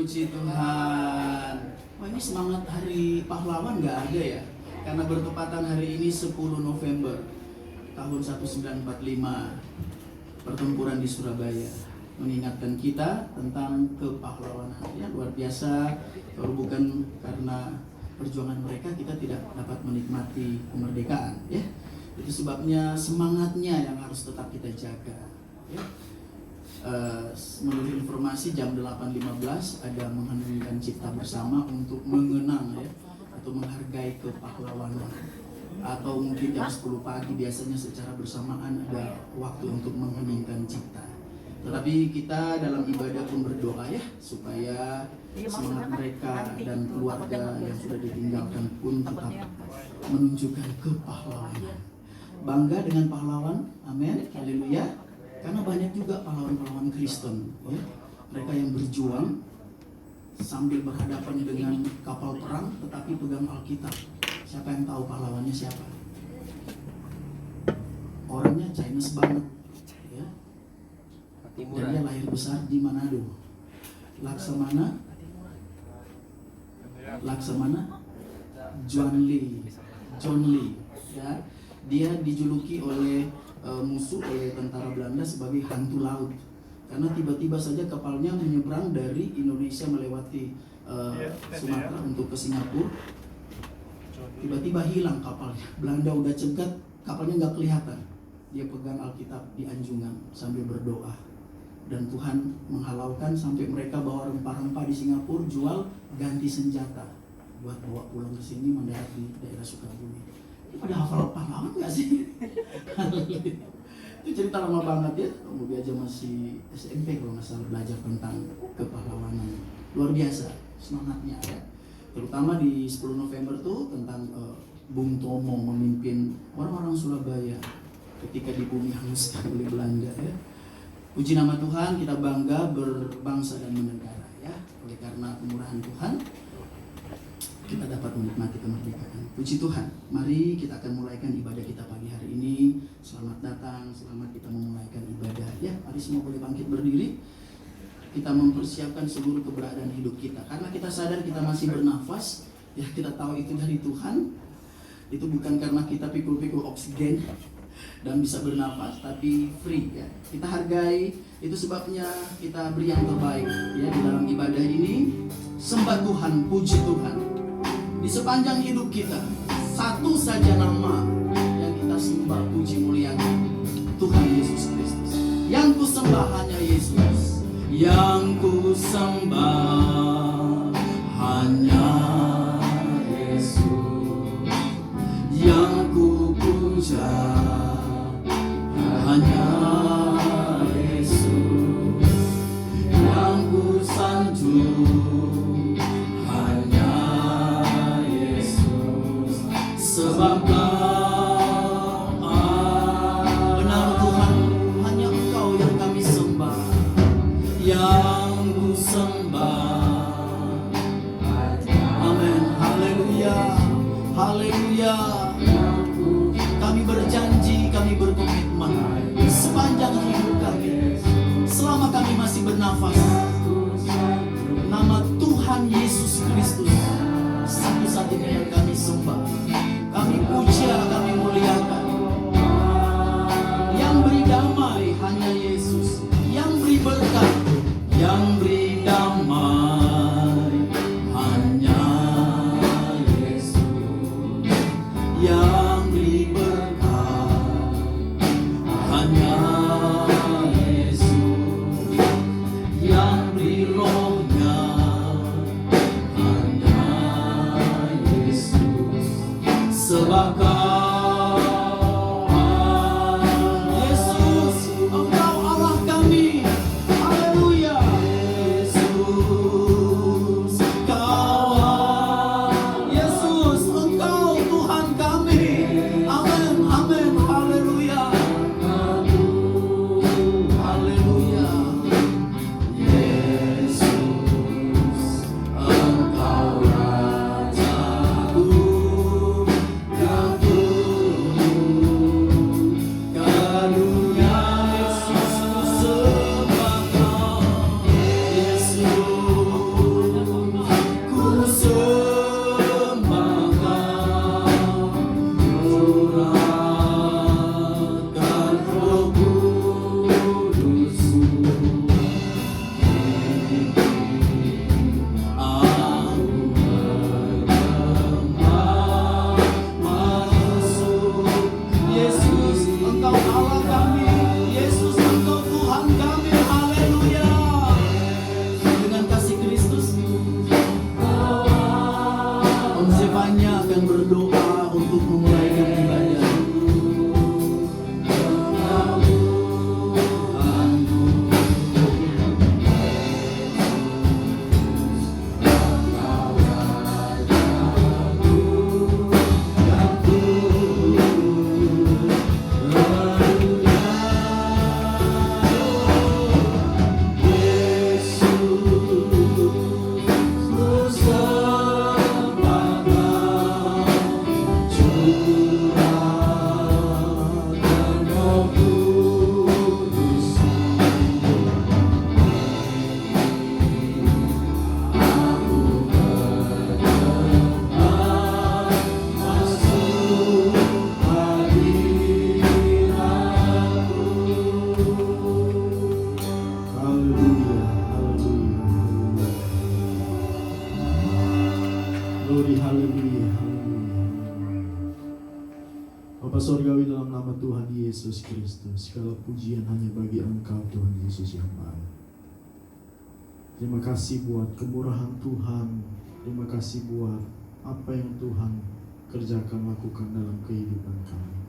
Puji Tuhan. Wah, ini semangat hari pahlawan nggak ada ya? Karena bertepatan hari ini 10 November tahun 1945, pertempuran di Surabaya mengingatkan kita tentang kepahlawanan. Ya, luar biasa. Kalau bukan karena perjuangan mereka, kita tidak dapat menikmati kemerdekaan. Ya, itu sebabnya semangatnya yang harus tetap kita jaga. Ya. Menurut informasi jam 8.15 ada mengheningkan cipta bersama untuk mengenang ya, atau menghargai kepahlawanan. Atau mungkin jam 10 pagi biasanya secara bersamaan ada waktu untuk mengheningkan cipta. Tetapi kita dalam ibadah pun berdoa ya, supaya semangat mereka dan keluarga yang sudah ditinggalkan pun tetap menunjukkan kepahlawanan. Bangga dengan pahlawan, amin, haleluya. Karena banyak juga pahlawan-pahlawan Kristen ya. Mereka yang berjuang sambil berhadapan dengan kapal perang tetapi pegang Alkitab. Siapa yang tahu pahlawannya siapa? Orangnya Chinese banget ya. Dan dia lahir besar di Manado. Laksamana John Lee ya. Dia dijuluki oleh musuh oleh tentara Belanda sebagai hantu laut, karena tiba-tiba saja kapalnya menyeberang dari Indonesia melewati Sumatera untuk ke Singapura. Tiba-tiba hilang kapalnya. Belanda udah cegat, kapalnya nggak kelihatan. Dia pegang Alkitab di anjungan sambil berdoa, dan Tuhan menghalaukan sampai mereka bawa rempah-rempah di Singapura, jual ganti senjata buat bawa pulang ke sini, mendarat di daerah Sukabumi. Pada hafal pahlawan nggak sih? Itu cerita lama banget ya. Kemudian aja masih SMP kalau nggak salah belajar tentang kepahlawanan. Luar biasa semangatnya ya. Terutama di 10 November tuh tentang Bung Tomo memimpin orang-orang Surabaya ketika di bumi hanguskan oleh Belanda ya. Puji nama Tuhan, kita bangga berbangsa dan bernegara ya. Oleh karena kemurahan Tuhan, kita dapat menikmati kemerdekaan. Puji Tuhan. Mari kita akan mulaikan ibadah kita pagi hari ini. Selamat datang, selamat kita memulaikan ibadah. Ya, mari semua boleh bangkit berdiri. Kita mempersiapkan seluruh keberadaan hidup kita. Karena kita sadar kita masih bernafas, ya kita tahu itu dari Tuhan. Itu bukan karena kita pikul-pikul oksigen dan bisa bernafas, tapi free ya. Kita hargai, itu sebabnya kita beri yang terbaik ya di dalam ibadah ini. Sembah Tuhan, puji Tuhan. Di sepanjang hidup kita, satu saja nama yang kita sembah, puji, muliakan, Tuhan Yesus Kristus. Yang ku sembah hanya Yesus. Yang ku sembah hanya Yesus. Yang ku puja hanya Yesus. Yang ku sanjung hanya Yesus. Sebab benar Tuhan, hanya Engkau yang kami sembah. Yang ku sembah, amin, haleluya, haleluya. Kami berjanji, kami berkomitmen sepanjang hidup kami, selama kami masih bernafas, nama Tuhan Yesus Kristus satu-satunya yang kami sembah, kami puja, kami muliakan. Yang beri damai hanya Yesus, yang beri berkat, yang beri damai hanya Yesus, yang beri berkat hanya Yesus, yang beri rohnya hanya Yesus. Sebab Engkau Bapa Surgawi, dalam nama Tuhan Yesus Kristus, segala pujian hanya bagi Engkau Tuhan Yesus yang baik. Terima kasih buat kemurahan Tuhan. Terima kasih buat apa yang Tuhan kerjakan, lakukan dalam kehidupan kami.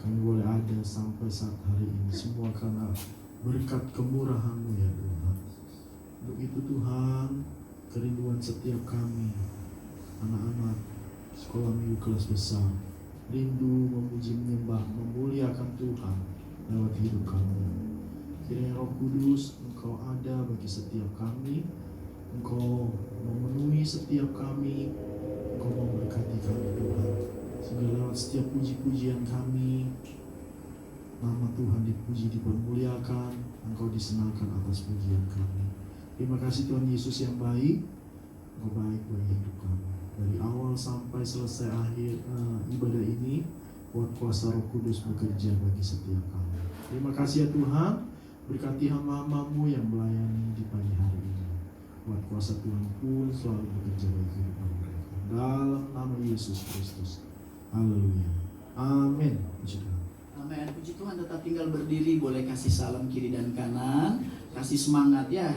Kami boleh ada sampai saat hari ini semua karena berkat kemurahan-Mu ya Tuhan. Untuk itu Tuhan, kerinduan setiap kami, anak-anak sekolah minggu kelas besar, rindu memuji, menyembah, memuliakan Tuhan lewat hidup kami. Kiranya Roh Kudus Engkau ada bagi setiap kami, Engkau memenuhi setiap kami, Engkau memberkati kami Tuhan. Sehingga lewat setiap puji-pujian kami, nama Tuhan dipuji, dipermuliakan, Engkau disenangkan atas pujian kami. Terima kasih Tuhan Yesus yang baik, Engkau baik bagi hidup kami. Dari awal sampai selesai akhir ibadah ini, buat kuasa Roh Kudus bekerja bagi setiap kami. Terima kasih ya Tuhan, berkati hamba-Hamba-Mu yang melayani di pagi hari ini. Buat kuasa Tuhan pun selalu bekerja bagi kehidupan mereka. Dalam nama Yesus Kristus. Haleluya. Amin. Puji Tuhan. Amin. Puji Tuhan. Tetap tinggal berdiri, boleh kasih salam kiri dan kanan, kasih semangat ya.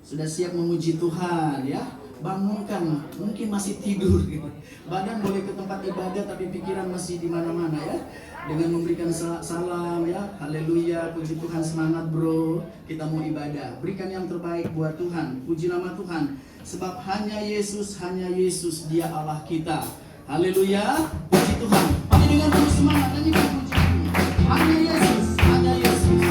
Sudah siap memuji Tuhan ya. Bangunkan, mungkin masih tidur gitu. Badan boleh ke tempat ibadah tapi pikiran masih di mana-mana ya. Dengan memberikan salam ya. Haleluya, puji Tuhan, semangat bro. Kita mau ibadah. Berikan yang terbaik buat Tuhan. Puji nama Tuhan. Sebab hanya Yesus, Dia Allah kita. Haleluya, puji Tuhan. Mari dengan penuh semangat nyanyikan puji. Hanya Yesus, hanya Yesus.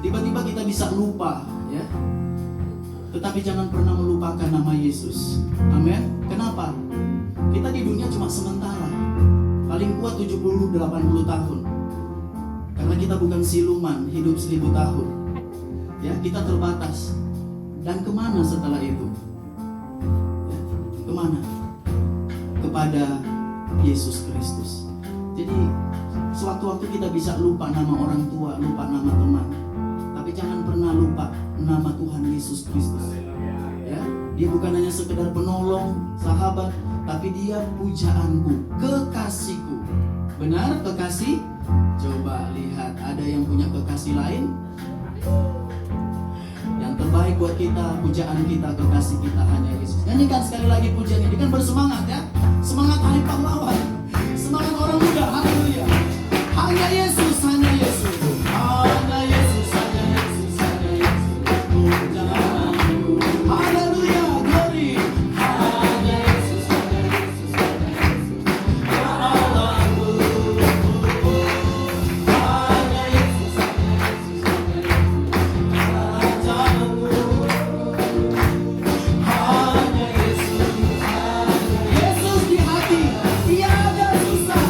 Tiba-tiba kita bisa lupa ya. Tetapi jangan pernah melupakan nama Yesus. Amin. Kenapa? Kita di dunia cuma sementara. Paling kuat 70-80 tahun. Karena kita bukan siluman hidup 1000 tahun. Ya, kita terbatas. Dan kemana setelah itu? Ya, kemana? Kepada Yesus Kristus. Jadi sewaktu-waktu kita bisa lupa nama orang tua, lupa nama teman. Tapi jangan pernah lupa nama Tuhan Yesus Kristus. Ya, Dia bukan hanya sekedar penolong, sahabat, tapi Dia pujaanku, kekasihku. Benar kekasih? Coba lihat, ada yang punya kekasih lain? Yang terbaik buat kita, pujaan kita, kekasih kita hanya Yesus. Nyanyikan sekali lagi pujian ini, kan bersemangat ya. Semangat hari pahlawan, semangat orang muda, haleluya. Hanya Yesus, hanya Yesus, hanya Yesus, hanya Yesus, hanya Yesus. Pujaanku, haleluya, glory. Hanya Yesus, hanya Yesus, hanya Yesus. Ya Allahku, hanya Yesus, hanya Yesus, hanya Yesus. Rajaku, hanya Yesus, Yesus di hati, tiada susah.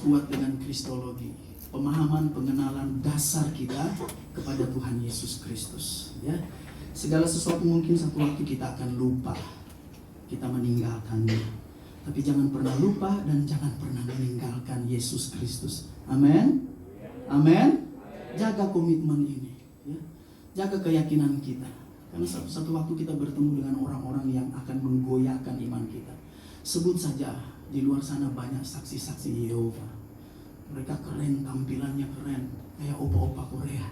kuat dengan kristologi, pemahaman pengenalan dasar kita kepada Tuhan Yesus Kristus. Ya, segala sesuatu mungkin satu waktu kita akan lupa, kita meninggalkannya. Tapi jangan pernah lupa dan jangan pernah meninggalkan Yesus Kristus. Amin. Amin. Jaga komitmen ini, ya. Jaga keyakinan kita. Karena satu waktu kita bertemu dengan orang-orang yang akan menggoyahkan iman kita. Sebut saja di luar sana banyak saksi-saksi Yehova. Mereka keren, tampilannya keren, kayak opa-opa Korea.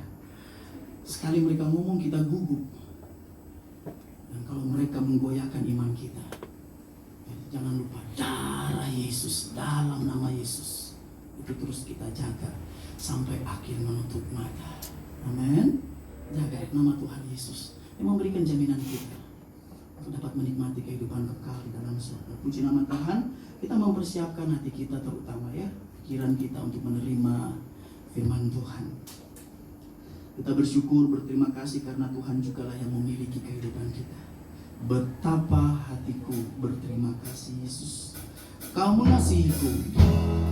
Sekali mereka ngomong kita gugup. Dan kalau mereka menggoyahkan iman kita, jangan lupa darah Yesus, dalam nama Yesus, itu terus kita jaga sampai akhir menutup mata. Amin. Jaga nama Tuhan Yesus yang memberikan jaminan kita untuk dapat menikmati kehidupan kekal di dalam surga. Puji nama Tuhan. Kita mempersiapkan hati kita, terutama ya pikiran kita untuk menerima firman Tuhan. Kita bersyukur, berterima kasih karena Tuhan jugalah yang memiliki kehidupan kita. Betapa hatiku berterima kasih Yesus. Kau mengasihiku,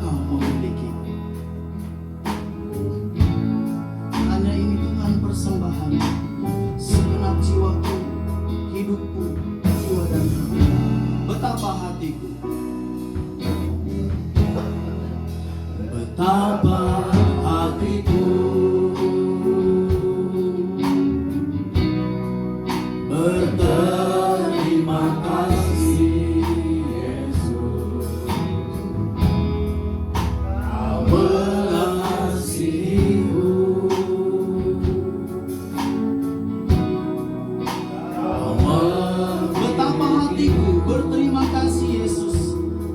kau memilikiku. Hanya ini Tuhan persembahan segenap jiwaku, hidupku, jiwa dan rohku. Betapa hatiku, betapa hatiku berterima kasih Yesus. Kau mengasihiku, betapa hatiku berterima kasih Yesus.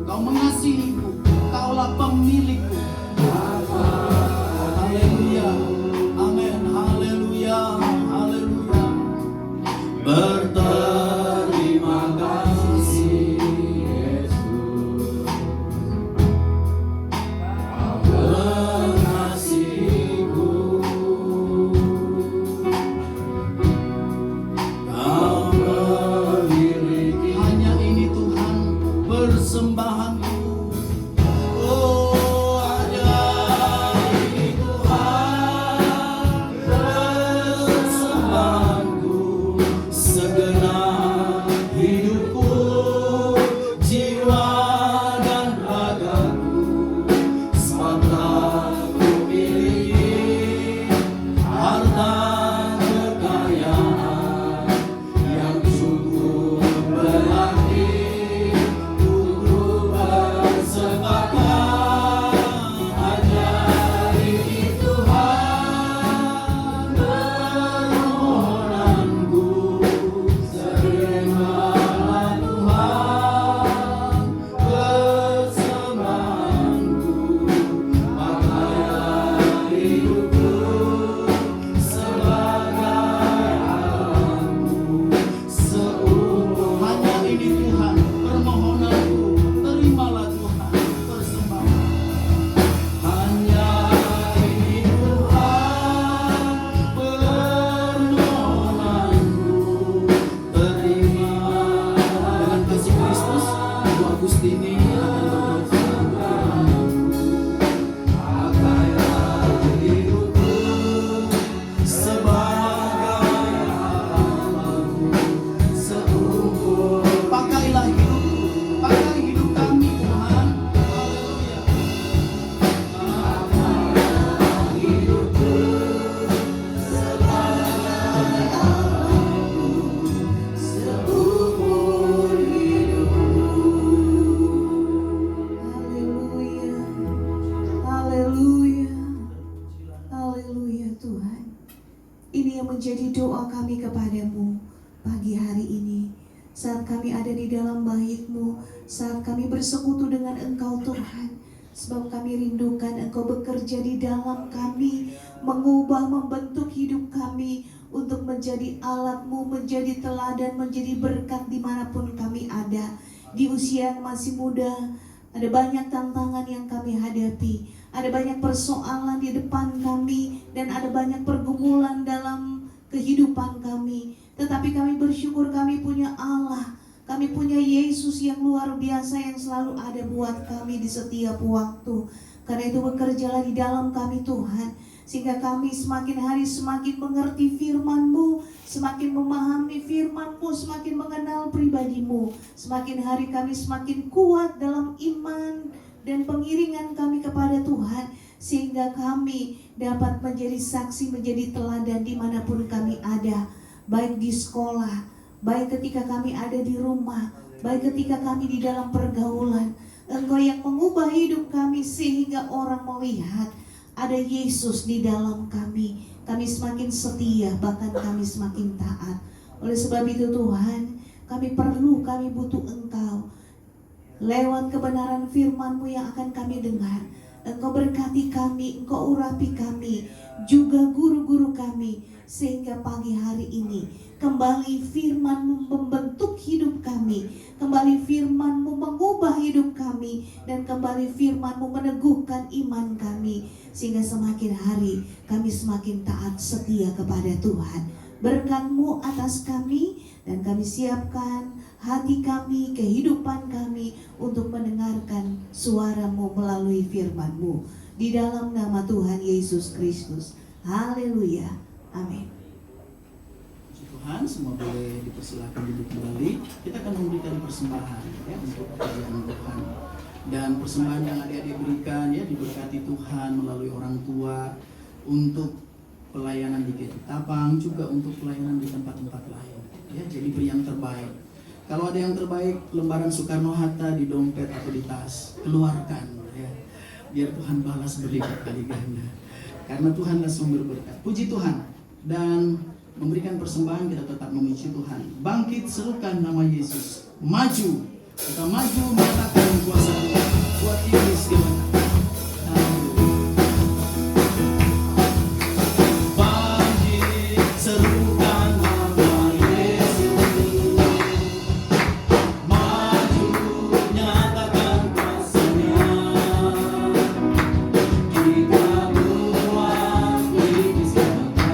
Kau mengasihiku, Kaulah pemilikku. Haleluya, amin, haleluya, haleluya. Berterima kasih Yesus. Kau mengasihiku, Kau memiliki. Hanya ini Tuhan persembahanku. Oh, hanya ini Tuhan persembahanku. Segenap hidupku, jiwa dan ragaku, semata ku miliki harta kekayaan yang cukup berarti untuk bersembahkan. Hanya ini Tuhan permohonanku. Terimalah Tuhan persembahanku. Pakaian hidupku sebagai alammu seutuh. Hanya ini Tuhan permohonanku. Terimalah Tuhan persembahan. Hanya ini Tuhan permohonanku. Terima. Dengan kasih Kristus, Ibu Agustini akan berdoa. Pakailah hidupku sebagai alammu seutuh. Pakailah hidupku, pakai hidup kami Tuhan. Haleluya. Pakailah hidupku sebagai alammu seutuh hidupku. Haleluya, haleluya, haleluya Tuhan. Ini yang menjadi doa kami kepadamu pagi hari ini. Saat kami ada di dalam bait-Mu, saat kami bersekutu dengan Engkau Tuhan. Sebab kami rindukan Engkau bekerja di dalam kami, mengubah, membentuk hidup kami untuk menjadi alat-Mu, menjadi teladan, menjadi berkat dimanapun kami ada. Di usia yang masih muda, ada banyak tantangan yang kami hadapi, ada banyak persoalan di depan kami, dan ada banyak pergumulan dalam kehidupan kami. Tetapi kami bersyukur kami punya Allah, kami punya Yesus yang luar biasa yang selalu ada buat kami di setiap waktu. Karena itu bekerjalah di dalam kami Tuhan, sehingga kami semakin hari semakin mengerti firman-Mu, semakin memahami firman-Mu, semakin mengenal pribadi-Mu. Semakin hari kami semakin kuat dalam iman dan pengiringan kami kepada Tuhan, sehingga kami dapat menjadi saksi, menjadi teladan dimanapun kami ada, baik di sekolah, baik ketika kami ada di rumah, baik ketika kami di dalam pergaulan. Engkau yang mengubah hidup kami sehingga orang melihat ada Yesus di dalam kami. Kami semakin setia, bahkan kami semakin taat. Oleh sebab itu Tuhan, kami butuh Engkau. Lewat kebenaran firman-Mu yang akan kami dengar, Engkau berkati kami, Engkau urapi kami, juga guru-guru kami, sehingga pagi hari ini kembali firman-Mu membentuk hidup kami, kembali firman-Mu mengubah hidup kami, dan kembali firman-Mu meneguhkan iman kami, sehingga semakin hari kami semakin taat setia kepada Tuhan. Berkat-Mu atas kami, dan kami siapkan hati kami, kehidupan kami untuk mendengarkan suara-Mu melalui firman-Mu. Di dalam nama Tuhan Yesus Kristus. Haleluya. Amin. Puji Tuhan, semua boleh dipersilakan duduk kembali. Kita akan memberikan persembahan ya untuk pekerjaan Tuhan. Dan persembahan yang adik-adik berikan ya diberkati Tuhan melalui orang tua untuk pelayanan di Ketapang, juga untuk pelayanan di tempat-tempat lain. Ya, jadi beri yang terbaik. Kalau ada yang terbaik, lembaran Soekarno-Hatta di dompet atau di tas, keluarkan ya. Biar Tuhan balas berlipat-kali ganda. Karena Tuhanlah sumber berkat. Puji Tuhan. Dan memberikan persembahan kita tetap memuji Tuhan. Bangkit, serukan nama Yesus. Maju. Kita maju menyatakan kuasa Tuhan buat iblis di mana. Bangkit, serukan nama Yesus. Maju, nyatakan kuasa-Nya. Kita buat iblis di mana.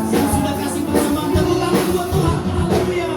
Yang sudah kasih persembahan, tepuk tangan buat Tuhan. Haleluya.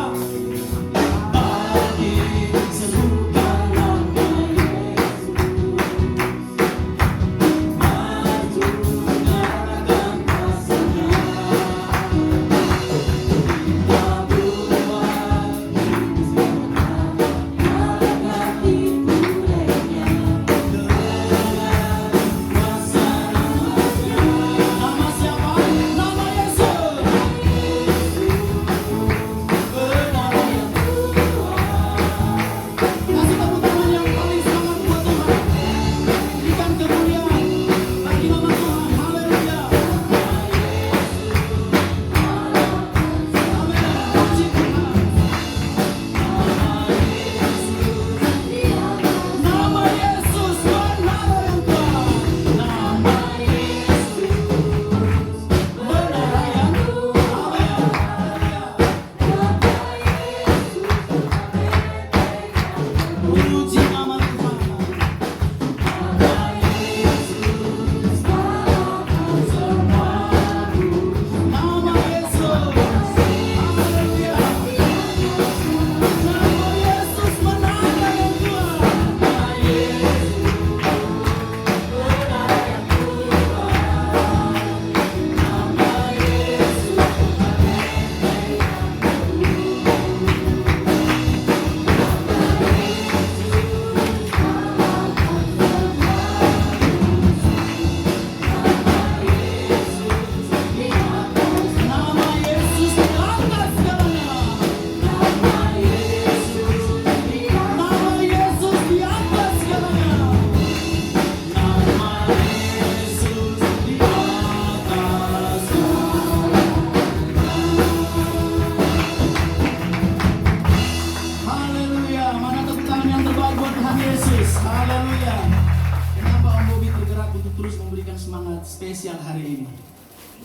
spesial hari ini.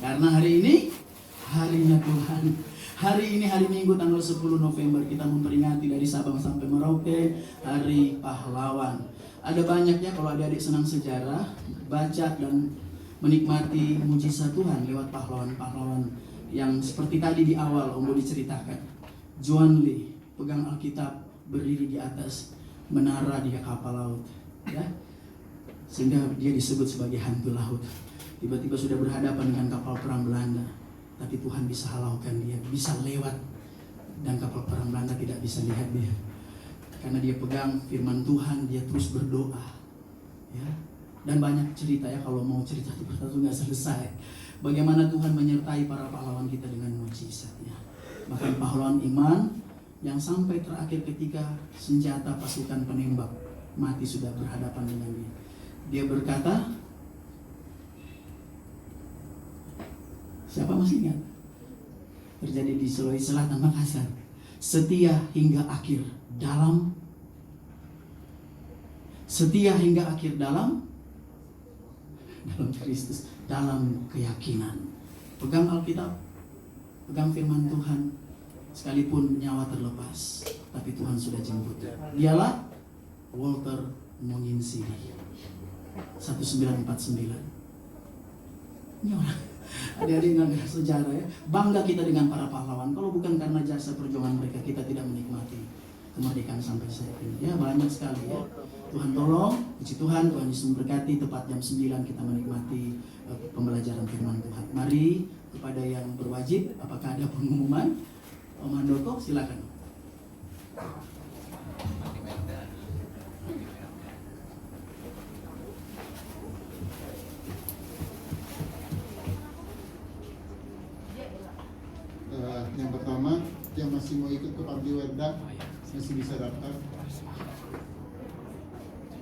Karena hari ini harinya Tuhan. Hari ini hari Minggu tanggal 10 November kita memperingati dari Sabang sampai Merauke Hari Pahlawan. Ada banyaknya kalau adik-adik senang sejarah, baca dan menikmati mujizat Tuhan lewat pahlawan-pahlawan yang seperti tadi di awal Om Budi ceritakan. Juan Lee pegang Alkitab berdiri di atas menara di kapal laut, ya, sehingga dia disebut sebagai hantu laut. Tiba-tiba sudah berhadapan dengan kapal perang Belanda, tapi Tuhan bisa halaukan dia, bisa lewat, dan kapal perang Belanda tidak bisa lihat dia, karena dia pegang firman Tuhan, dia terus berdoa, ya. Dan banyak cerita ya, kalau mau cerita itu nggak selesai. Bagaimana Tuhan menyertai para pahlawan kita dengan mujizatnya. Bahkan pahlawan iman yang sampai terakhir ketika senjata pasukan penembak mati sudah berhadapan dengan dia. Dia berkata, siapa masih ingat? Terjadi di Sulawesi Selatan, Makassar. Setia hingga akhir dalam Kristus, dalam keyakinan. Pegang Alkitab, pegang firman Tuhan, sekalipun nyawa terlepas, tapi Tuhan sudah jemput. Dialah Walter Monginsiri, 1949. Ini orang, adik-adik nggak sejarah ya. Bangga kita dengan para pahlawan. Kalau bukan karena jasa perjuangan mereka, kita tidak menikmati kemerdekaan sampai saat ini. Ya, banyak sekali ya. Tuhan tolong, puji Tuhan, Tuhan Yesus memberkati. Tepat jam 9 kita menikmati pembelajaran firman Tuhan. Mari kepada yang berwajib, apakah ada pengumuman? Om Handoko, silakan. Yang pertama, yang masih mau ikut ke Panti Werda masih bisa daftar.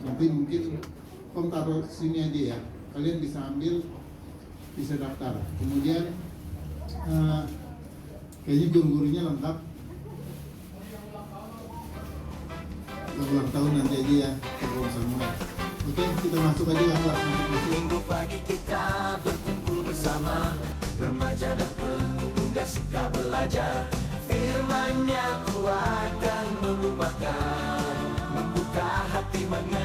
Nanti mungkin Om taruh sini aja ya, kalian bisa ambil, bisa daftar. Kemudian kayaknya guru-gurunya lengkap. Yang ulang tahun nanti aja ya, ngobrol sama. Oke, kita masuk aja ya kelas. Minggu pagi kita berkumpul bersama, remaja dan pemuda suka belajar. Firman-Nya kuat dan mengubahkan, membuka hati mengerti.